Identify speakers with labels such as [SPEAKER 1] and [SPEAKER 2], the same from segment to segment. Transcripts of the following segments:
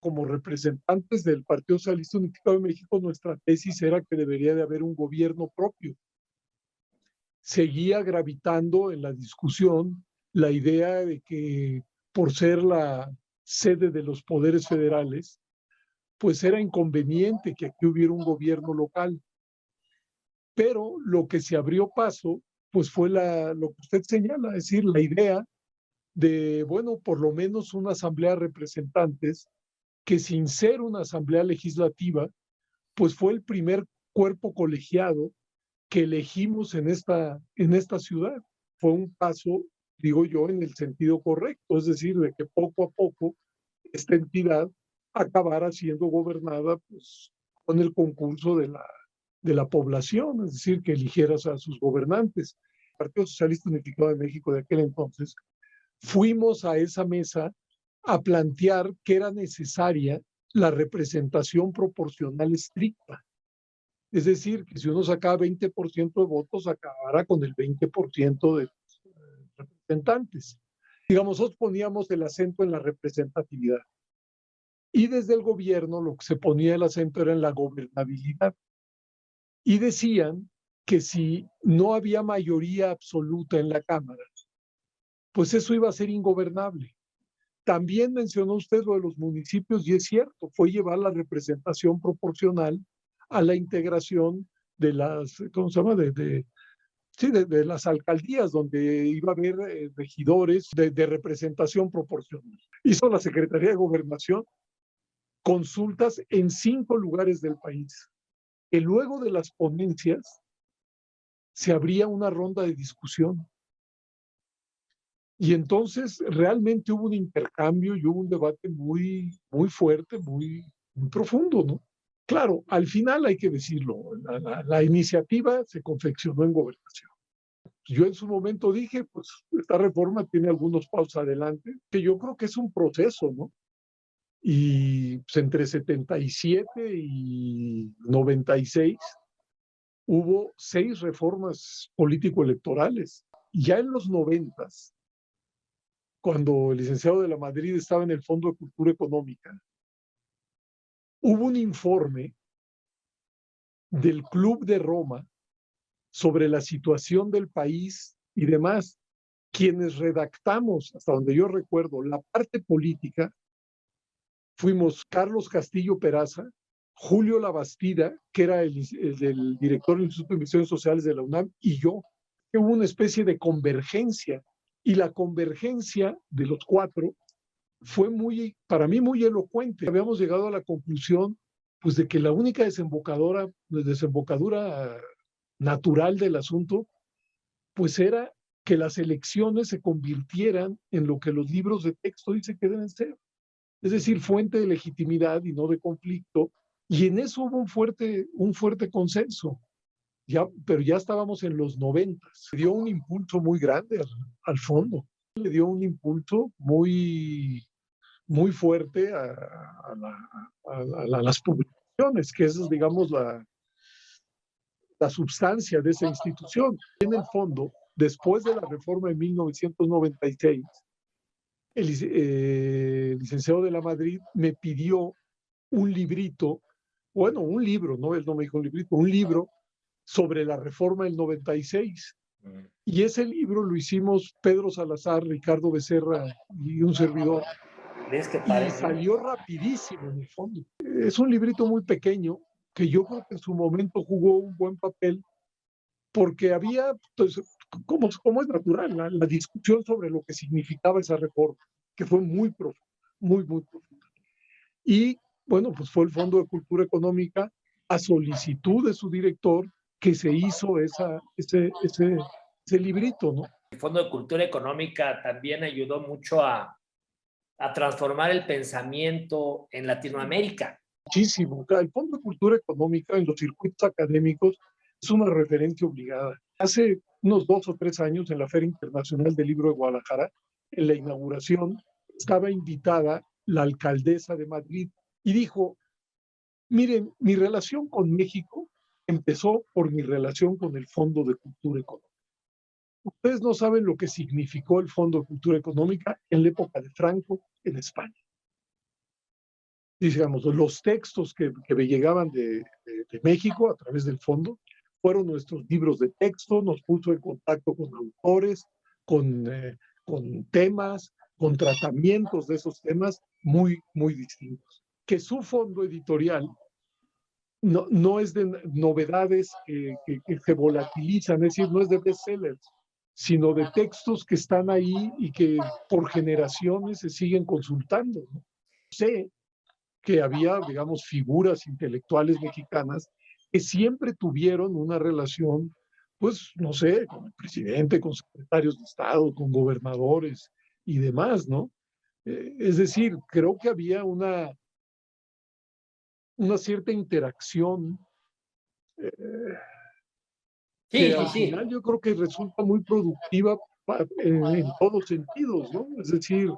[SPEAKER 1] Como representantes del Partido Socialista Unificado de México, nuestra tesis era que debería de haber un gobierno propio. Seguía gravitando en la discusión la idea de que por ser la sede de los poderes federales, pues era inconveniente que aquí hubiera un gobierno local. Pero lo que se abrió paso, pues fue lo que usted señala, es decir, la idea de, bueno, por lo menos una asamblea de representantes que sin ser una asamblea legislativa, pues fue el primer cuerpo colegiado que elegimos en esta ciudad. Fue un paso, digo yo, en el sentido correcto, es decir, de que poco a poco esta entidad acabara siendo gobernada pues, con el concurso de la población, es decir, que eligieras a sus gobernantes. El Partido Socialista Unificado de México de aquel entonces, fuimos a esa mesa a plantear que era necesaria la representación proporcional estricta. Es decir, que si uno sacaba 20% de votos, acabará con el 20% de representantes. Digamos, nosotros poníamos el acento en la representatividad. Y desde el gobierno lo que se ponía el acento era en la gobernabilidad. Y decían que si no había mayoría absoluta en la Cámara, pues eso iba a ser ingobernable. También mencionó usted lo de los municipios y es cierto, fue llevar la representación proporcional a la integración de las, ¿cómo se llama? Sí, de las alcaldías, donde iba a haber regidores de representación proporcional. Hizo la Secretaría de Gobernación consultas en 5 lugares del país. Que luego de las ponencias se abría una ronda de discusión. Y entonces realmente hubo un intercambio y hubo un debate muy fuerte, muy profundo, ¿no? Claro, al final hay que decirlo, la iniciativa se confeccionó en gobernación. Yo en su momento dije, pues esta reforma tiene algunos pasos adelante, que yo creo que es un proceso, ¿no? Y pues, entre 77 y 96 hubo 6 reformas político-electorales. Ya en los 90, cuando el licenciado de la Madrid estaba en el Fondo de Cultura Económica, hubo un informe del Club de Roma sobre la situación del país y demás. Quienes redactamos, hasta donde yo recuerdo, la parte política, fuimos Carlos Castillo Peraza, Julio Labastida, que era el director del Instituto de Investigaciones Sociales de la UNAM, y yo. Que hubo una especie de convergencia, y la convergencia de los 4 fue para mí muy elocuente. Habíamos llegado a la conclusión pues, de que la única desembocadura natural del asunto pues era que las elecciones se convirtieran en lo que los libros de texto dicen que deben ser. Es decir, fuente de legitimidad y no de conflicto. Y en eso hubo un fuerte consenso. Ya, pero ya estábamos en los 90. Le dio un impulso muy grande al fondo. Le dio un impulso muy fuerte a las publicaciones, que esa es, digamos, la substancia de esa institución. En el fondo, después de la reforma de 1996, el licenciado de la Madrid me pidió un librito, bueno, un libro, ¿no? Él no me dijo un librito, un libro sobre la reforma del 96. Y ese libro lo hicimos Pedro Salazar, Ricardo Becerra y un servidor.
[SPEAKER 2] ¿Ves que
[SPEAKER 1] Y
[SPEAKER 2] parece?
[SPEAKER 1] salió rapidísimo en el fondo. Es un librito muy pequeño que yo creo que en su momento jugó un buen papel porque había, pues, como es natural, la discusión sobre lo que significaba esa reforma, que fue muy profunda, muy profunda. Y bueno, pues fue el Fondo de Cultura Económica a solicitud de su director que se hizo ese librito, ¿no?
[SPEAKER 2] El Fondo de Cultura Económica también ayudó mucho a transformar el pensamiento en Latinoamérica.
[SPEAKER 1] Muchísimo. El Fondo de Cultura Económica en los circuitos académicos es una referencia obligada. Hace unos 2 o 3 años, en la Feria Internacional del Libro de Guadalajara, en la inauguración, estaba invitada la alcaldesa de Madrid y dijo, miren, mi relación con México empezó por mi relación con el Fondo de Cultura Económica. Ustedes no saben lo que significó el Fondo de Cultura Económica en la época de Franco en España. digamos, los textos que me llegaban de México a través del fondo fueron nuestros libros de texto, nos puso en contacto con autores, con temas, con tratamientos de esos temas muy, muy distintos. Que su fondo editorial no es de novedades que se volatilizan, es decir, no es de bestsellers, sino de textos que están ahí y que por generaciones se siguen consultando, ¿no? Sé que había, digamos, figuras intelectuales mexicanas que siempre tuvieron una relación, pues, no sé, con el presidente, con secretarios de Estado, con gobernadores y demás, ¿no? Es decir, creo que había una cierta interacción que
[SPEAKER 2] Sí, sí,
[SPEAKER 1] al
[SPEAKER 2] sí.
[SPEAKER 1] final yo creo que resulta muy productiva en todos sentidos, ¿no? Es decir,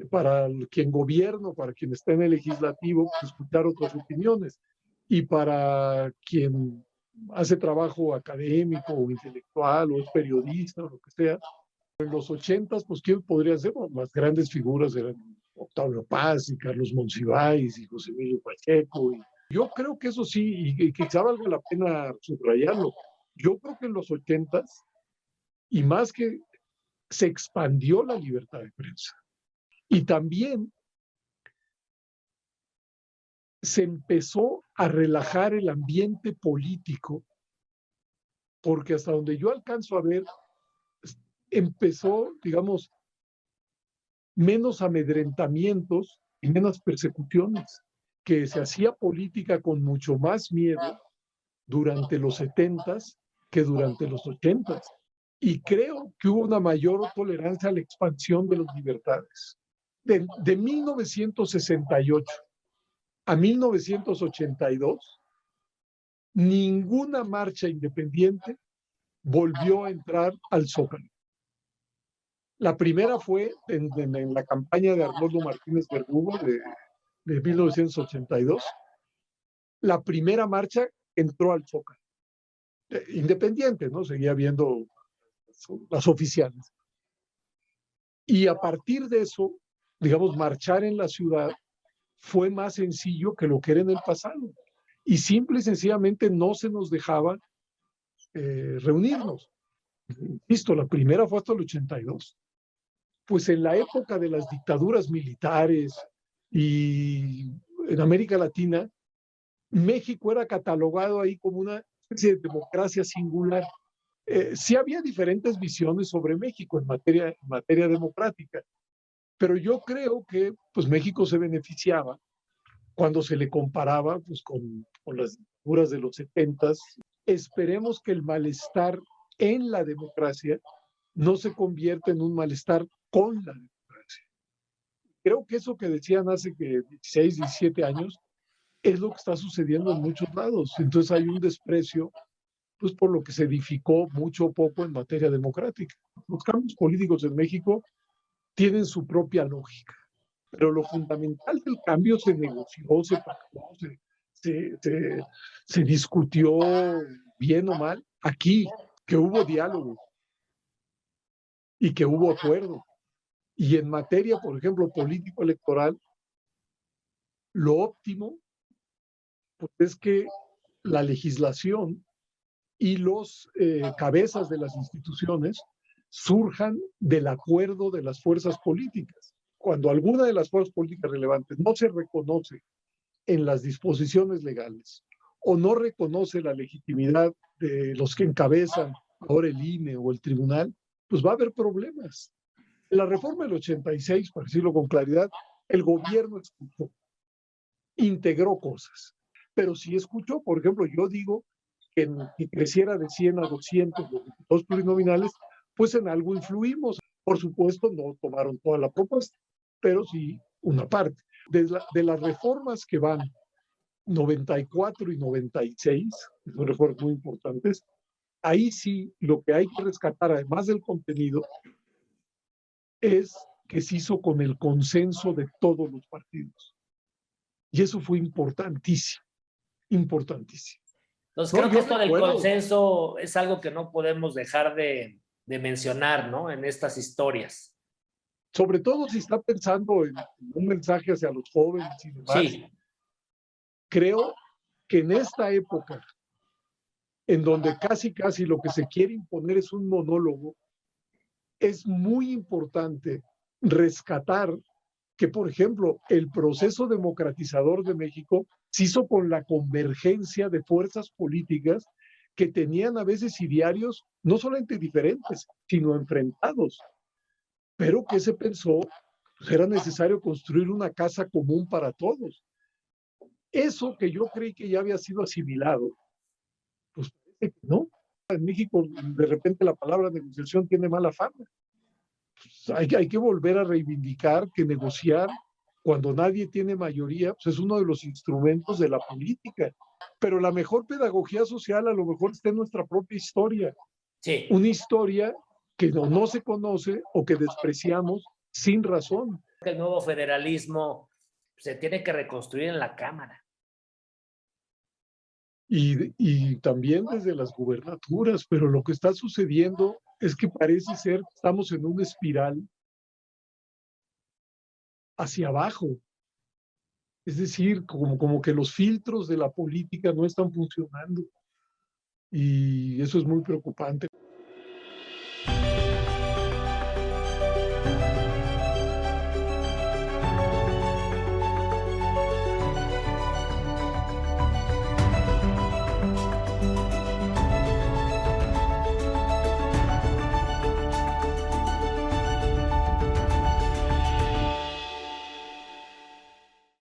[SPEAKER 1] para quien gobierna, para quien está en el legislativo, pues, escuchar otras opiniones. Y para quien hace trabajo académico o intelectual o es periodista o lo que sea, en los 80, pues, ¿quién podría ser? Bueno, las grandes figuras eran Octavio Paz y Carlos Monsiváis y José Emilio Pacheco. Y yo creo que eso sí, y quizá valga la pena subrayarlo, yo creo que en los 80, y más que se expandió la libertad de prensa. Y también se empezó a relajar el ambiente político, porque hasta donde yo alcanzo a ver, empezó, digamos, menos amedrentamientos y menos persecuciones, que se hacía política con mucho más miedo durante los 70s que durante los 80s. Y creo que hubo una mayor tolerancia a la expansión de las libertades. De 1968 a 1982, ninguna marcha independiente volvió a entrar al Zócalo. La primera fue en la campaña de Arnoldo Martínez Verdugo de 1982. La primera marcha entró al Zócalo. Independiente, ¿no? Seguía viendo las oficiales. Y a partir de eso, digamos, marchar en la ciudad fue más sencillo que lo que era en el pasado. Y simple y sencillamente no se nos dejaba reunirnos. Insisto, la primera fue hasta el 82. Pues en la época de las dictaduras militares y en América Latina, México era catalogado ahí como una especie de democracia singular. Sí había diferentes visiones sobre México en materia democrática, pero yo creo que pues, México se beneficiaba cuando se le comparaba pues, con las dictaduras de los 70s. Esperemos que el malestar en la democracia no se convierta en un malestar con la democracia. Creo que eso que decían hace que 16, 17 años es lo que está sucediendo en muchos lados. Entonces hay un desprecio pues, por lo que se edificó mucho o poco en materia democrática. Los cambios políticos en México tienen su propia lógica, pero lo fundamental del cambio se negoció, se pactó, se, se, se discutió bien o mal aquí, que hubo diálogo y que hubo acuerdo. Y en materia, por ejemplo, político-electoral, lo óptimo pues, es que la legislación y los cabezas de las instituciones surjan del acuerdo de las fuerzas políticas. Cuando alguna de las fuerzas políticas relevantes no se reconoce en las disposiciones legales o no reconoce la legitimidad de los que encabezan ahora el INE o el tribunal, pues va a haber problemas. En la reforma del 86, para decirlo con claridad, el gobierno escuchó, integró cosas, pero sí escuchó. Por ejemplo, yo digo que creciera de 100 a 200 los diputados plurinominales, pues en algo influimos. Por supuesto, no tomaron toda la propuesta, pero sí una parte. De las reformas que van 94 y 96, que son reformas muy importantes, ahí sí lo que hay que rescatar, además del contenido, es que se hizo con el consenso de todos los partidos. Y eso fue importantísimo, importantísimo.
[SPEAKER 2] Entonces,
[SPEAKER 1] No,
[SPEAKER 2] creo que
[SPEAKER 1] yo
[SPEAKER 2] esto del
[SPEAKER 1] recuerdo,
[SPEAKER 2] consenso es algo que no podemos dejar de mencionar, ¿no? En estas historias.
[SPEAKER 1] sobre todo si está pensando en un mensaje hacia los jóvenes y demás,
[SPEAKER 2] Sí,
[SPEAKER 1] creo que en esta época, en donde casi lo que se quiere imponer es un monólogo, es muy importante rescatar que, por ejemplo, el proceso democratizador de México se hizo con la convergencia de fuerzas políticas que tenían a veces idearios no solamente diferentes, sino enfrentados, pero que se pensó pues, era necesario construir una casa común para todos. Eso que yo creí que ya había sido asimilado, pues parece que no. En México, de repente, la palabra negociación tiene mala fama. Pues, hay que volver a reivindicar que negociar cuando nadie tiene mayoría, pues es uno de los instrumentos de la política. Pero la mejor pedagogía social a lo mejor está en nuestra propia historia.
[SPEAKER 2] sí.
[SPEAKER 1] Una historia que no se conoce o que despreciamos sin razón.
[SPEAKER 2] El nuevo federalismo se tiene que reconstruir en la Cámara.
[SPEAKER 1] Y también desde las gubernaturas, pero lo que está sucediendo es que parece ser que estamos en una espiral hacia abajo. Es decir, como que los filtros de la política no están funcionando. Y eso es muy preocupante.